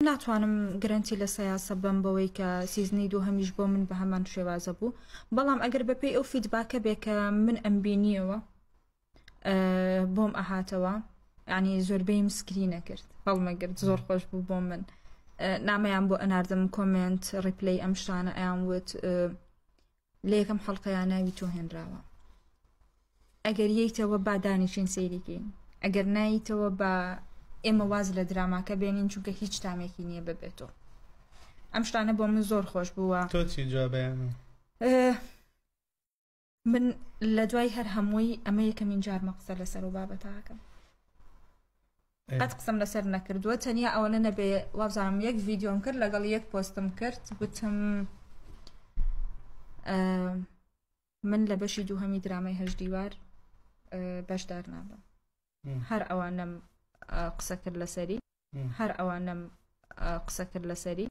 ناتوانم گرنتی لە سەیاسە بم بەوەی کە سیزنی دوو هەمیش بۆ من بە هەمان شێوازە بوو بەڵام ئەگەر بەپێی ئەو فیدباکە بێ کە من ئەمبینیەوە بۆم ئەهاتەوە ینی زۆربەی مسکری نەکرد هەڵمەگرت زۆر خۆش بوو بۆ من نامەیان بۆ ئەناردەم کۆمنت ڕیپلی ئەم شتانە ئەیان وت لە یەکەم هەڵقەیان ناوی تۆ هێنراوە ئەگەر یەیتەوە با دانیشین سەیریکەین ئەگەر نایتەوە بە ئێمە واز لە دراماکە بێنین چونکە هیچ تامێکی نییە ببێتەوە ئەم شتانە بۆ من زۆر خۆش بووە تۆ چی جوابیان من لە دوای هەر هەمووی ئەمە یەکەمین جارمە قسە لەسەر و بابەتاکەم قەت قسەم لەسەر نەکردووە تەنیا ئەوەنە نەبێ وابزانم یەک ڤیدیۆم کرد لەگەڵ یەک پۆستم کرد گوتم من لە بەشی دووهەمی درامای هەژدیوار بەشدار نابم هەر ئەوانم قسە کرد لەسەری هەر ئەوانم قسە کرد لەسەری